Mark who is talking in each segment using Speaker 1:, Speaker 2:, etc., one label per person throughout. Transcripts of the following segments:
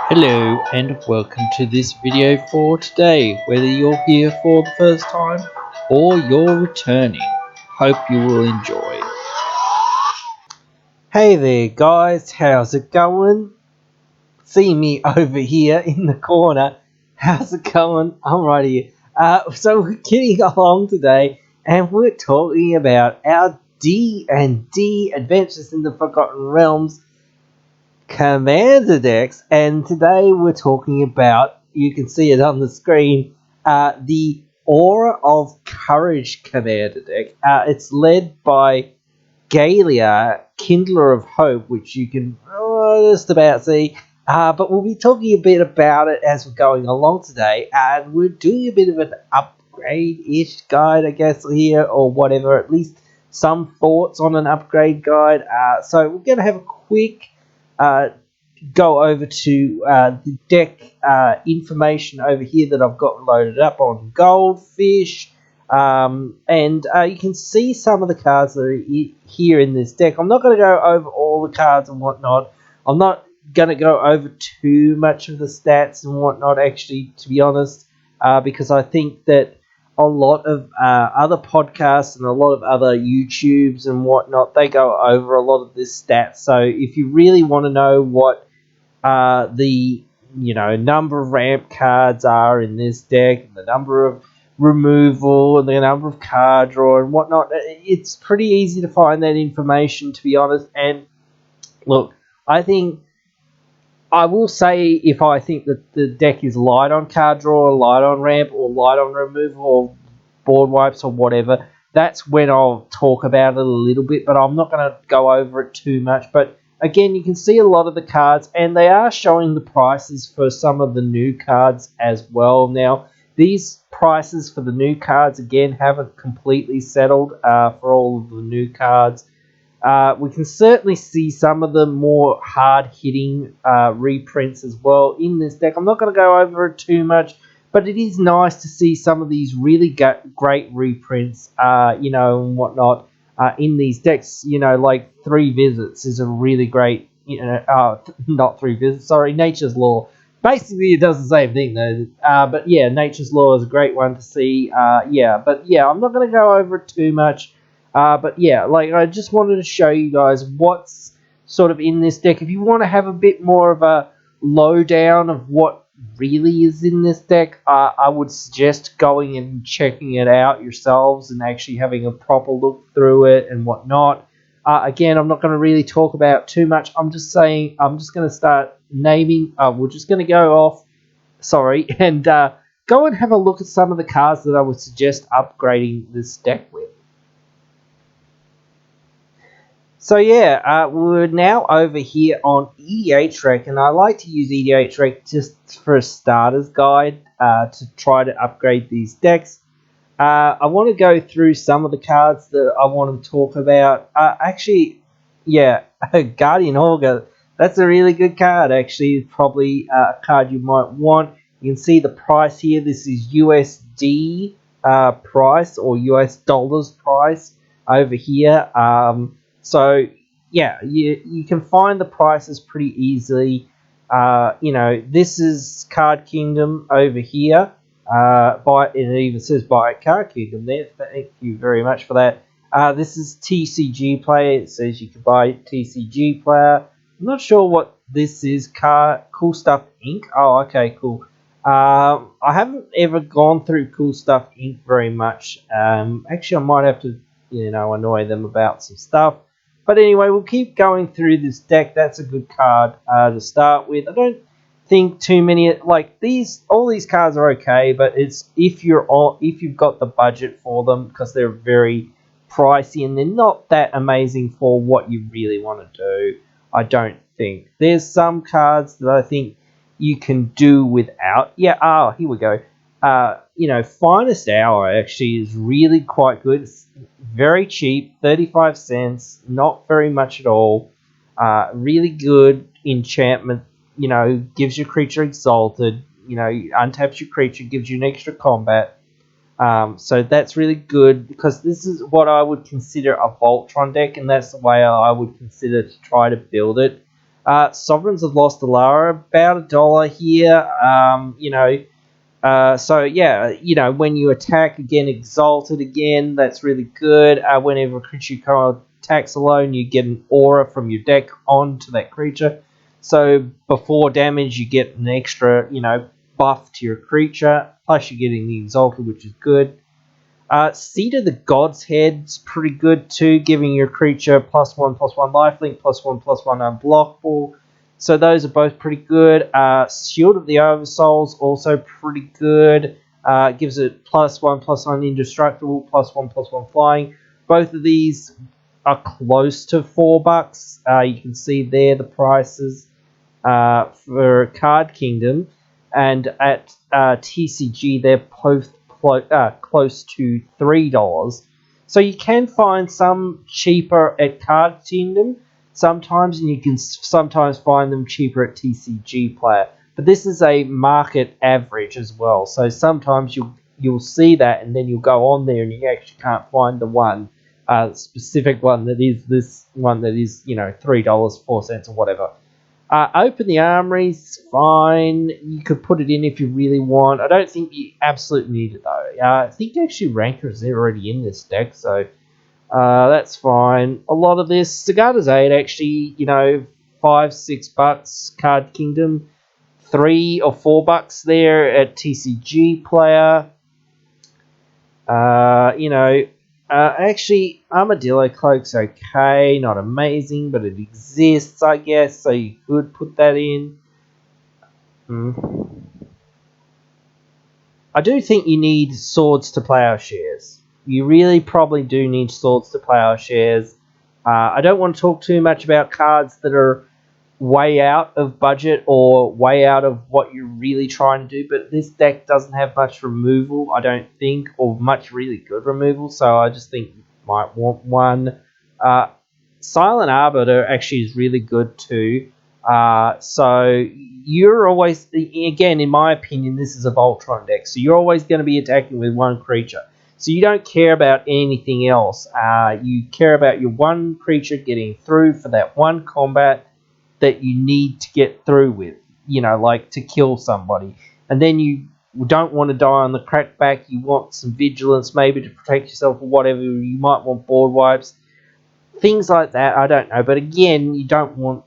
Speaker 1: Hello and welcome to this video for today. Whether you're here for the first time or you're returning, hope you will enjoy.
Speaker 2: Hey there guys, how's it going? See me over here in the corner. How's it going? I'm right here. So we're getting along today and we're talking about our D&D Adventures in the Forgotten Realms Commander decks, and today we're talking about, you can see it on the screen, the Aura of Courage Commander deck. It's led by Galia, Kindler of Hope, which you can just about see. But we'll be talking a bit about it as we're going along today, and we're doing a bit of an upgrade-ish guide, I guess, here, or whatever, at least some thoughts on an upgrade guide. So we're going to have a quick go over to the deck information over here that I've got loaded up on Goldfish. And you can see some of the cards that are here in this deck. I'm not going to go over all the cards and whatnot. I'm not going to go over too much of the stats and whatnot, actually, to be honest, because I think that a lot of other podcasts and a lot of other YouTubes and whatnot, they go over a lot of this stats. So if you really want to know what the number of ramp cards are in this deck, the number of removal and the number of card draw and whatnot, it's pretty easy to find that information, to be honest. And look, I will say, if I think that the deck is light on card draw, or light on ramp, or light on removal, or board wipes, or whatever, that's when I'll talk about it a little bit, but I'm not going to go over it too much. But again, you can see a lot of the cards, and they are showing the prices for some of the new cards as well. Now, these prices for the new cards, again, haven't completely settled for all of the new cards. We can certainly see some of the more hard-hitting reprints as well in this deck. I'm not going to go over it too much, but it is nice to see some of these really great reprints, and whatnot in these decks. Like 3 Visits is a really great, not 3 Visits, sorry, Nature's Law. Basically, it does the same thing, though. But yeah, Nature's Law is a great one to see. I'm not going to go over it too much. But yeah, I just wanted to show you guys what's sort of in this deck. If you want to have a bit more of a lowdown of what really is in this deck, I would suggest going and checking it out yourselves and actually having a proper look through it and whatnot. Again, I'm not going to really talk about too much. I'm just saying, I'm just going to start naming. We're just going to go off, and go and have a look at some of the cards that I would suggest upgrading this deck with. So yeah, we're now over here on EDHREC, and I like to use EDHREC just for a starter's guide to try to upgrade these decks. I want to go through some of the cards that I want to talk about. Guardian Augur, that's a really good card, actually. Probably a card you might want. You can see the price here. This is USD price, or US dollars price over here. So yeah, you can find the prices pretty easily. This is Card Kingdom over here. It even says buy Card Kingdom there. Thank you very much for that. This is TCG Player. It says you can buy TCG Player. I'm not sure what this is. Cool Stuff Inc. Oh, okay, cool. I haven't ever gone through Cool Stuff Inc. very much. Actually, I might have to, annoy them about some stuff. But anyway, we'll keep going through this deck. That's a good card to start with. I don't think too many all these cards are okay, but it's if you've got the budget for them, because they're very pricey and they're not that amazing for what you really want to do. I don't think there's some cards that I think you can do without. Yeah, here we go. Finest Hour actually is really quite good. It's very cheap, 35 cents, not very much at all. Really good enchantment, gives your creature exalted, untaps your creature, gives you an extra combat. So that's really good, because this is what I would consider a Voltron deck, and that's the way I would consider to try to build it. Sovereigns of Lost Alara, about $1 here. So yeah, when you attack again, Exalted again, that's really good. Whenever a creature card attacks alone, you get an aura from your deck onto that creature. So before damage, you get an extra, buff to your creature. Plus, you're getting the Exalted, which is good. Seed of the God's Head's pretty good too, giving your creature +1/+1 lifelink, +1/+1 unblockable. So those are both pretty good. Shield of the Oversouls also pretty good. Gives it +1/+1 indestructible, +1/+1 flying. Both of these are close to $4. You can see there the prices for Card Kingdom, and at TCG they're both close to $3. So you can find some cheaper at Card Kingdom sometimes, and you can sometimes find them cheaper at TCG Player. But this is a market average as well. So sometimes you'll see that, and then you'll go on there and you actually can't find the one specific one that is this one that is $3.04 or whatever. Open the Armory's fine. You could put it in if you really want. I don't think you absolutely need it though. I think actually Ranker's already in this deck, so that's fine. A lot of this Sigarda's 8 actually, $5-6 Card Kingdom, $3 or $4 there at TCG Player. Actually, Armadillo Cloak's okay, not amazing, but it exists, I guess, so you could put that in. I do think you need Swords to Plowshares. You really probably do need Swords to Plowshares. I don't want to talk too much about cards that are way out of budget or way out of what you're really trying to do, but this deck doesn't have much removal, I don't think, or much really good removal, so I just think you might want one. Silent Arbiter actually is really good too. So you're always, again, in my opinion, this is a Voltron deck, so you're always going to be attacking with one creature. So you don't care about anything else. You care about your one creature getting through for that one combat that you need to get through with, like to kill somebody. And then you don't want to die on the crackback. You want some vigilance, maybe to protect yourself or whatever. You might want board wipes, things like that. I don't know, but again, you don't want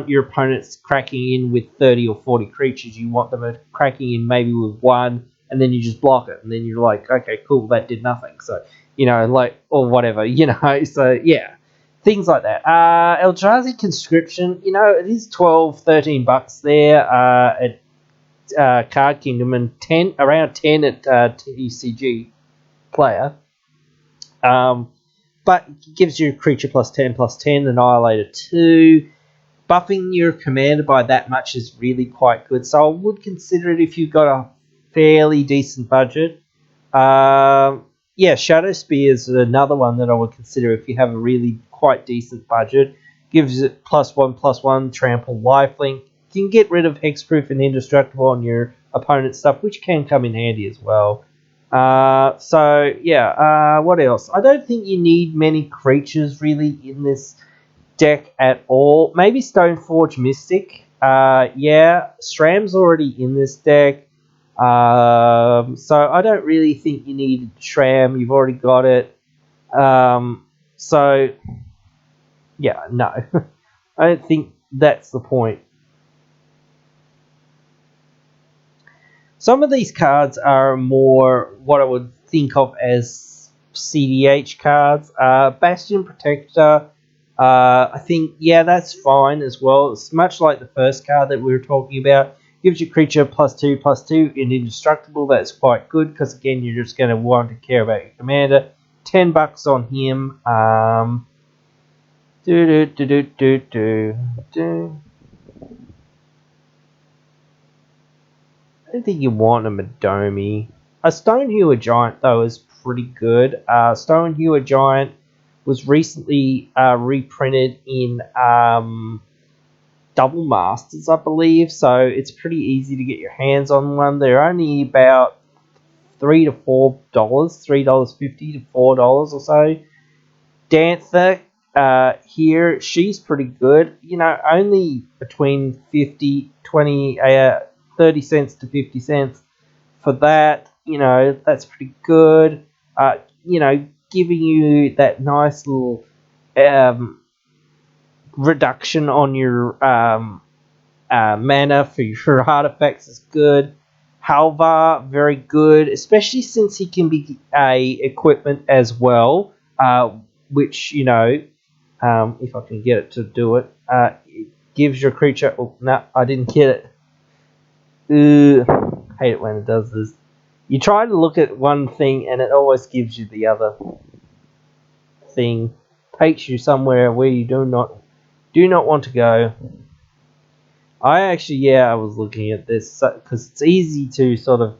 Speaker 2: your opponents cracking in with 30 or 40 creatures. You want them cracking in maybe with one, and then you just block it, and then you're like, okay, cool, that did nothing. So or whatever, So yeah. Things like that. Eldrazi Conscription, it is $12-13 there at Card Kingdom, and around 10 at TCG Player. But it gives you a creature +10/+10, Annihilator 2. Buffing your commander by that much is really quite good, so I would consider it if you've got a fairly decent budget. Shadow Spear is another one that I would consider if you have a really quite decent budget. Gives it +1/+1 trample lifelink. You can get rid of hexproof and indestructible on your opponent's stuff, which can come in handy as well. What else? I don't think you need many creatures really in this deck at all. Maybe Stoneforge Mystic. Stram's already in this deck. So I don't really think you need Shram. You've already got it. No. I don't think that's the point. Some of these cards are more what I would think of as CDH cards. Bastion Protector, I think, that's fine as well. It's much like the first card that we were talking about. Gives your creature +2/+2 and indestructible. That's quite good because, again, you're just going to want to care about your commander. $10 on him. I don't think you want a Madomi. A Stonehewer Giant, though, is pretty good. Stonehewer Giant was recently reprinted in Double Masters, I believe, so it's pretty easy to get your hands on one. They're only about $3 to $4, $3.50 to $4 or so. Danther, here, she's pretty good. You know, only between 30 cents to 50 cents for that. You know, that's pretty good. You know, giving you that nice little reduction on your mana for your artifacts is good. Halvar, very good, especially since he can be a equipment as well, which, you know, if I can get it to do it, it gives your creature... Oh, no, I didn't get it. Hate it when it does this. You try to look at one thing and it always gives you the other thing. Takes you somewhere where you do not want to go. I was looking at this because it's easy to sort of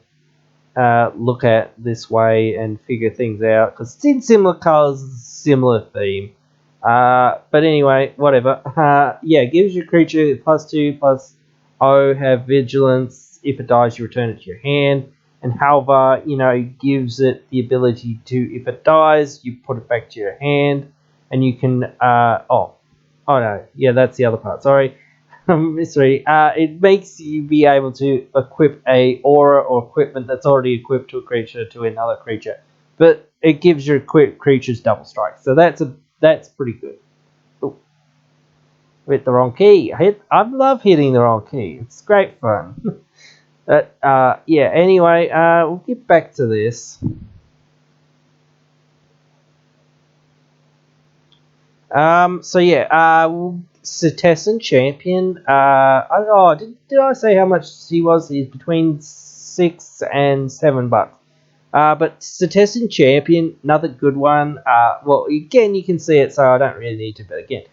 Speaker 2: look at this way and figure things out because it's in similar colors, similar theme. But anyway, whatever. Yeah, gives your creature +2/+0, have vigilance. If it dies, you return it to your hand. And Halvar, you know, gives it the ability to, if it dies, you put it back to your hand, and you can. Oh no, yeah, that's the other part. Sorry. Mystery. It makes you be able to equip a aura or equipment that's already equipped to a creature to another creature, but it gives your equipped creatures double strike. So that's pretty good. Ooh, hit the wrong key. I love hitting the wrong key. It's great fun. But yeah. Anyway, we'll get back to this. So yeah. Citizen Champion. Did I say how much he was? He's between $6 and $7. But Citizen Champion, another good one. Well, again, you can see it, so I don't really need to. But again,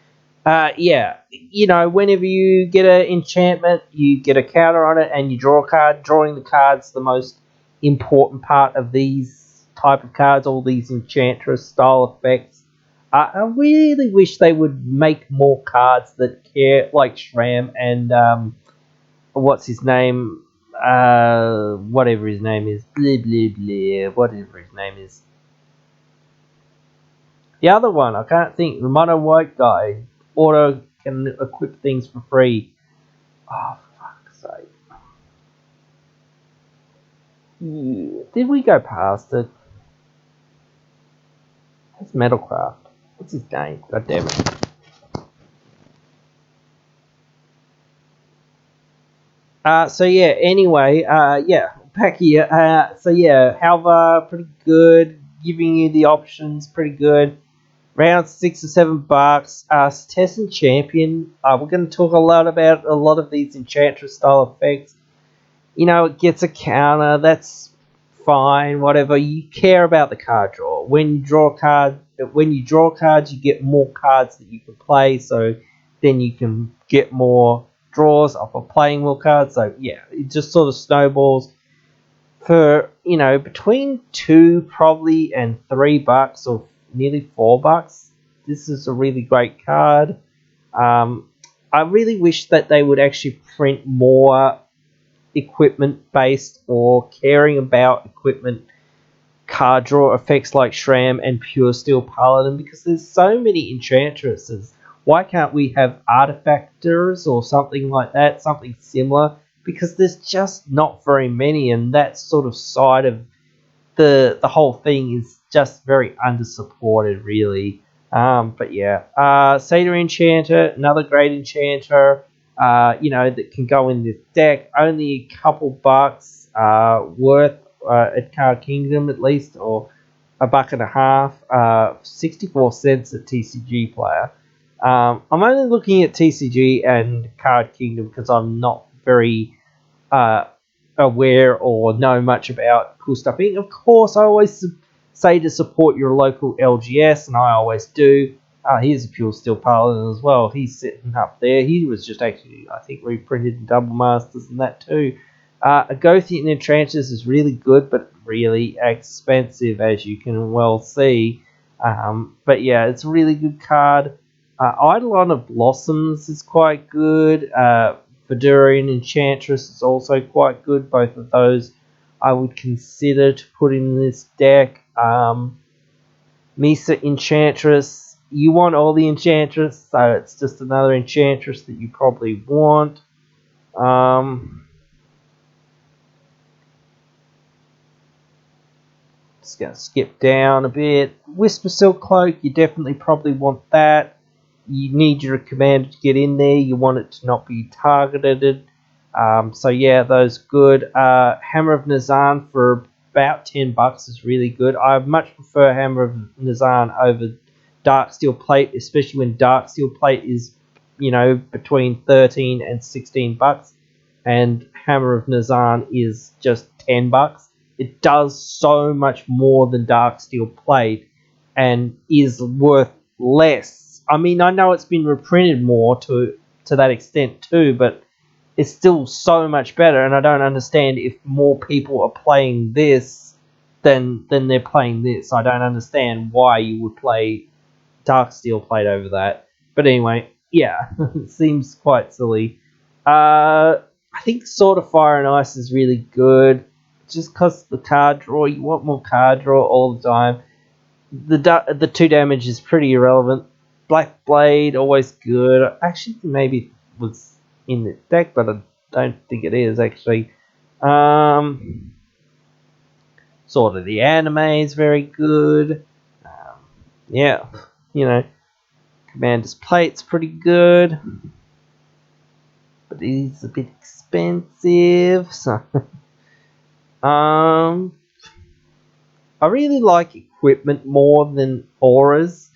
Speaker 2: yeah, you know, whenever you get an enchantment, you get a counter on it, and you draw a card. Drawing the card's the most important part of these type of cards. All these Enchantress style effects. I really wish they would make more cards that care, like Shram and what's his name, whatever his name is, whatever his name is. The other one, I can't think. The mono white guy, auto can equip things for free. Oh, for fuck's sake! Yeah. Did we go past it? It's Metalcraft. What's his name? God damn it. So yeah, anyway, yeah, back here. So yeah, Halvar, pretty good, giving you the options, pretty good. Around $6 or $7. Citizen Champion. We're going to talk a lot about a lot of these Enchantress style effects. You know, it gets a counter. That's fine. Whatever. You care about the card draw. When you draw cards, you get more cards that you can play. So then you can get more draws off of playing more cards. So yeah, it just sort of snowballs. For, you know, between $2 probably and $3 or nearly $4, this is a really great card. I really wish that they would actually print more equipment based or caring about equipment card draw effects like Shram and Pure Steel Paladin, because there's so many Enchantresses. Why can't we have Artifactors or something like that, something similar? Because there's just not very many, and that sort of side of the whole thing is just very undersupported, really. But yeah, Satyr Enchanter, another great Enchanter, you know, that can go in this deck. Only a couple bucks worth at Card Kingdom at least, or $1.50, 64 cents at TCG Player. I'm only looking at TCG and Card Kingdom because I'm not very aware or know much about cool stuff. Of course, I always say to support your local LGS, and I always do. Here's a Pure Steel Paladin as well. He's sitting up there. He was just actually, I think, reprinted in Double Masters and that too. A Gothian Enchantress is really good, but really expensive, as you can well see. But yeah, it's a really good card. Eidolon of Blossoms is quite good. Vidurian Enchantress is also quite good. Both of those I would consider to put in this deck. Misa Enchantress, you want all the Enchantress, so it's just another Enchantress that you probably want. Just going to skip down a bit. Whisper Silk Cloak, you definitely probably want that. You need your commander to get in there. You want it to not be targeted. So yeah, those good. Hammer of Nazan for about $10 is really good. I much prefer Hammer of Nazan over Darksteel Plate, especially when Darksteel Plate is, between 13 and $16, and Hammer of Nazan is just $10. It does so much more than Darksteel Plate, and is worth less. I mean, I know it's been reprinted more to that extent too, but it's still so much better, and I don't understand if more people are playing this than they're playing this. I don't understand why you would play Darksteel Plate over that. But anyway, yeah, it seems quite silly. I think Sword of Fire and Ice is really good, just because the card draw, you want more card draw all the time. The 2 damage is pretty irrelevant. Black Blade, always good. Actually, maybe it was in the deck, but I don't think it is, actually. Sword of the Anime is very good. Yeah, Commander's Plate's pretty good, but it is a bit expensive. So, I really like equipment more than auras,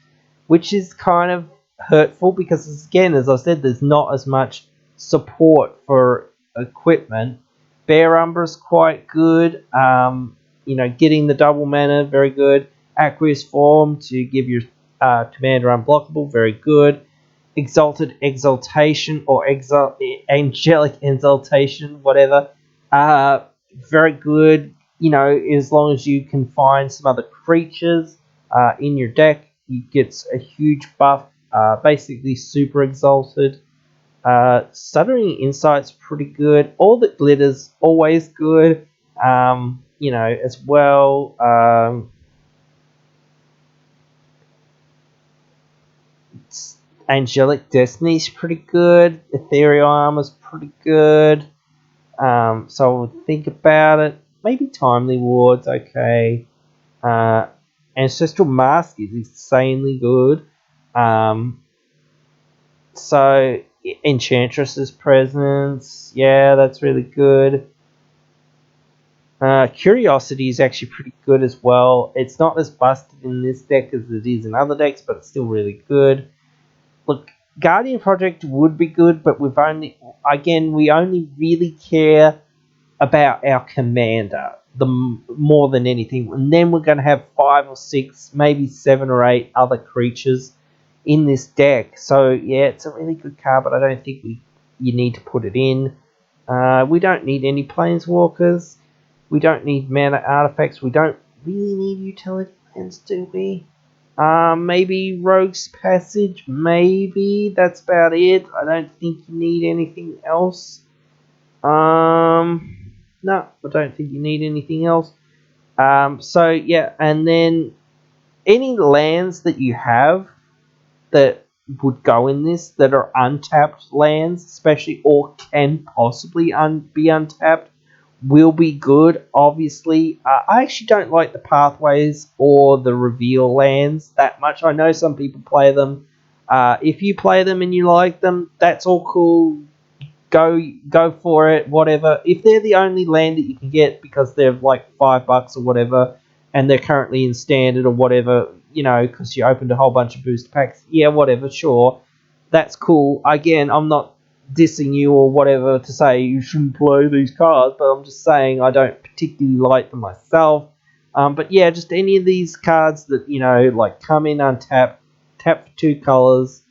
Speaker 2: which is kind of hurtful because, again, as I said, there's not as much support for equipment. Bear Umbra's quite good. Getting the double mana, very good. Aqueous Form to give your commander unblockable, very good. Exalted Exaltation or Angelic Exaltation, whatever, very good. As long as you can find some other creatures in your deck, it gets a huge buff. Basically, super exalted. Stuttering Insight's pretty good. All That Glitters, always good. As well. Angelic Destiny's pretty good. Ethereal Armor's pretty good. So I would think about it. Maybe Timely Ward's okay. Ancestral Mask is insanely good. So Enchantress's Presence, yeah, that's really good. Curiosity is actually pretty good as well. It's not as busted in this deck as it is in other decks, but it's still really good. Look, Guardian Project would be good, but we only really care about our commander more than anything, and then we're going to have 5 or 6, maybe 7 or 8 other creatures in this deck. So yeah, it's a really good card, but I don't think you need to put it in. We don't need any Planeswalkers. We don't need mana artifacts. We don't really need utility lands, do we? Maybe Rogue's Passage, maybe. That's about it. I don't think you need anything else. No, I don't think you need anything else. So yeah, and then any lands that you have that would go in this that are untapped lands, especially, or can possibly be untapped, will be good, obviously. I actually don't like the Pathways or the Reveal lands that much. I know some people play them. If you play them and you like them, that's all cool. Go for it, whatever. If they're the only land that you can get because they're like $5 or whatever, and they're currently in Standard or whatever, because you opened a whole bunch of booster packs, yeah, whatever, sure. That's cool. Again, I'm not dissing you or whatever to say you shouldn't play these cards, but I'm just saying I don't particularly like them myself. But yeah, just any of these cards that like come in untapped, tap for 2 colors,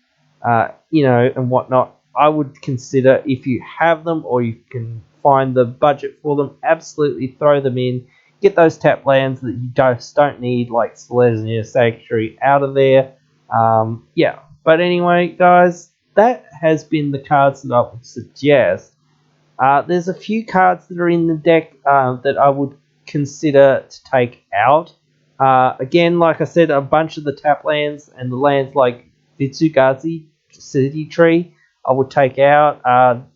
Speaker 2: and whatnot, I would consider, if you have them or you can find the budget for them, absolutely throw them in. Get those tap lands that you don't need, like Selesnya Sanctuary, out of there. Yeah, but anyway, guys, that has been the cards that I would suggest. There's a few cards that are in the deck that I would consider to take out. Again, like I said, a bunch of the tap lands and the lands like Vitsugazi City Tree I would take out.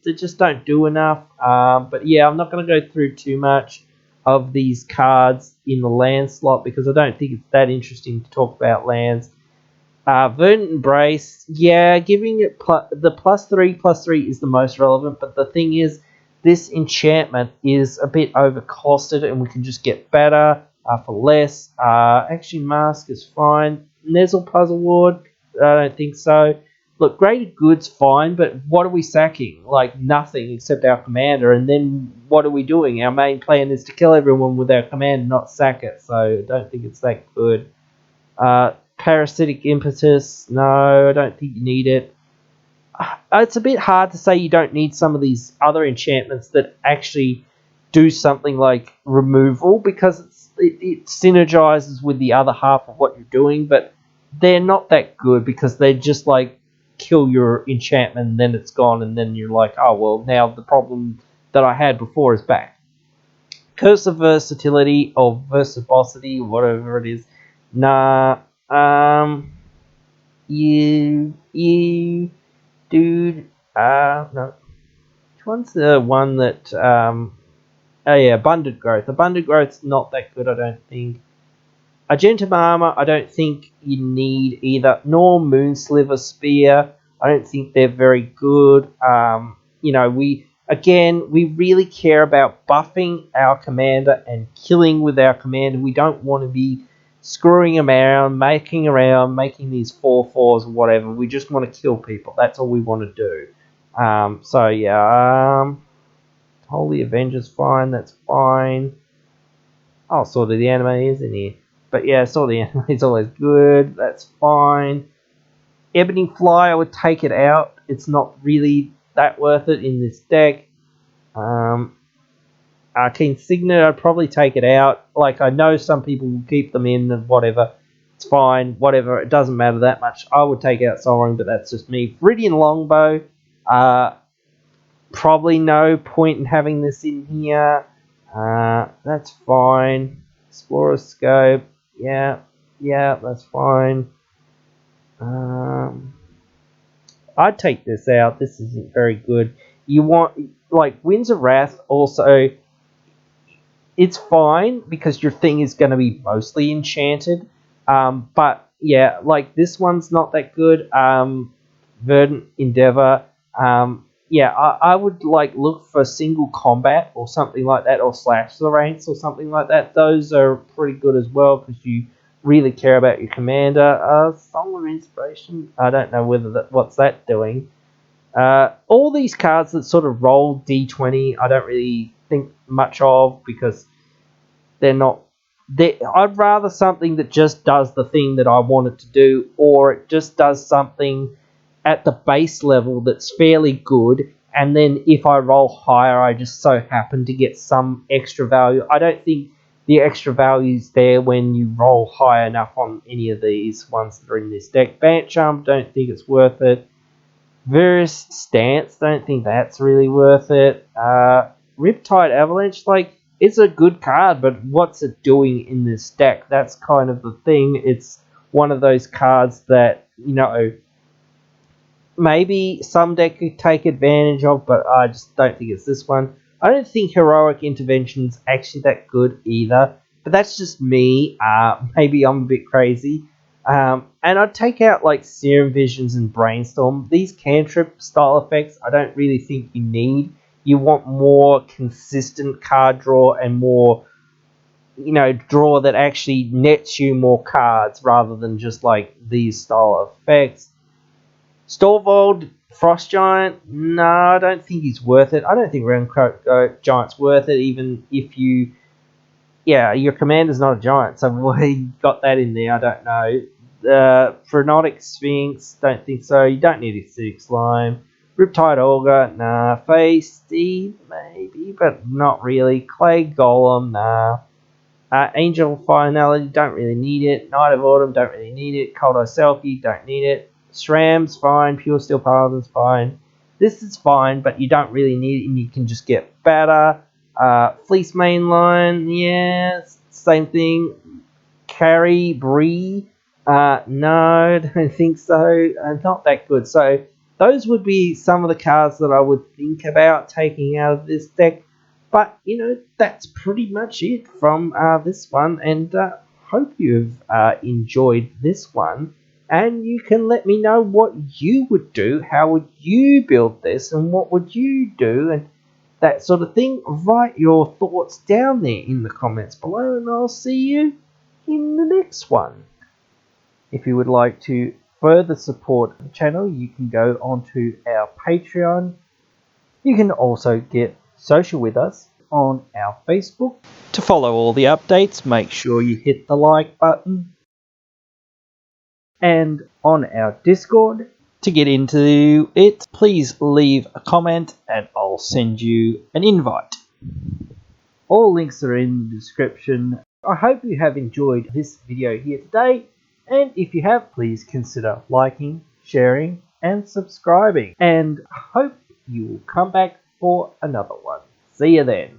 Speaker 2: They just don't do enough. But yeah, I'm not going to go through too much of these cards in the land slot because I don't think it's that interesting to talk about lands. Verdant Embrace, yeah, giving it the +3/+3 is the most relevant, but the thing is, this enchantment is a bit overcosted and we can just get better for less. Actually, Mask is fine. Nezzle Puzzle Ward, I don't think so. Look, Greater Good's fine, but what are we sacking? Like, nothing except our commander, and then what are we doing? Our main plan is to kill everyone with our commander, not sack it, so I don't think it's that good. Parasitic Impetus, no, I don't think you need it. It's a bit hard to say you don't need some of these other enchantments that actually do something like removal because it synergizes with the other half of what you're doing, but they're not that good because they just like kill your enchantment and then it's gone and then you're like, oh well, now the problem that I had before is back. Curse of Versatility or Versibosity, whatever it is. Nah, you, dude, no. Which one's the one that, oh yeah, Abundant Growth. Abundant Growth's not that good, I don't think. Argentum Armor, I don't think you need either, nor Moonsliver Spear. I don't think they're very good. You know, we really care about buffing our commander and killing with our commander. We don't want to be screwing them around, making these 4/4s or whatever. We just want to kill people. That's all we want to do. So yeah, Holy Avenger's fine. That's fine. Oh, Sword of the Anime is in here. But yeah, Sword of the Anime is always good. That's fine. Ebony Fly, I would take it out. It's not really that worth it in this deck. Arcane Signet, I'd probably take it out. Like, I know some people will keep them in and whatever. It's fine, whatever. It doesn't matter that much. I would take out Sol Ring, but that's just me. Viridian Longbow, probably no point in having this in here. That's fine. Explorer Scope, yeah, that's fine. I'd take this out. This isn't very good. You want, like, Winds of Wrath also, it's fine because your thing is going to be mostly enchanted. But yeah, like, this one's not that good. Verdant Endeavor, yeah, I would like look for single combat or something like that, or slash the ranks or something like that. Those are pretty good as well because you really care about your commander. Song of Inspiration, I don't know whether what's that doing. All these cards that sort of roll D20, I don't really think much of because they're not. I'd rather something that just does the thing that I want it to do, or it just does something at the base level that's fairly good, and then if I roll higher, I just so happen to get some extra value. I don't think the extra value is there when you roll high enough on any of these ones that are in this deck. Bancham, don't think it's worth it. Varus Stance, don't think that's really worth it. Riptide Avalanche, like, it's a good card, but what's it doing in this deck? That's kind of the thing. It's one of those cards that, you know, maybe some deck could take advantage of, but I just don't think it's this one. I don't think Heroic Intervention's actually that good either, but that's just me. Maybe I'm a bit crazy. And I'd take out like Serum Visions and Brainstorm. These cantrip style effects I don't really think you need. You want more consistent card draw and more, you know, draw that actually nets you more cards rather than just like these style effects. Storvold, Frost Giant, no, I don't think he's worth it. I don't think Realmcroak Giant's worth it, even if you, yeah, your commander's not a giant, so why you got that in there, I don't know. Phrenetic Sphinx, don't think so. You don't need Acidic Slime. Riptide Ogre, nah. Feisty, maybe, but not really. Clay Golem, nah. Angel Finality, don't really need it. Knight of Autumn, don't really need it. Cold Selkie, don't need it. Shram's fine. Pure Steel Paladin's fine. This is fine, but you don't really need it, and you can just get better. Fleece Mainline, yeah, same thing. Carry Bree. No, I don't think so. Not that good. So those would be some of the cards that I would think about taking out of this deck. But, that's pretty much it from this one. And hope you've enjoyed this one. And you can let me know what you would do. How would you build this? And what would you do? And that sort of thing. Write your thoughts down there in the comments below. And I'll see you in the next one. If you would like to further support the channel, you can go onto our Patreon. You can also get social with us on our Facebook. To follow all the updates, make sure you hit the like button. And on our Discord, to get into it, please leave a comment and I'll send you an invite. All links are in the description. I hope you have enjoyed this video here today. And if you have, please consider liking, sharing, and subscribing. And I hope you will come back for another one. See you then.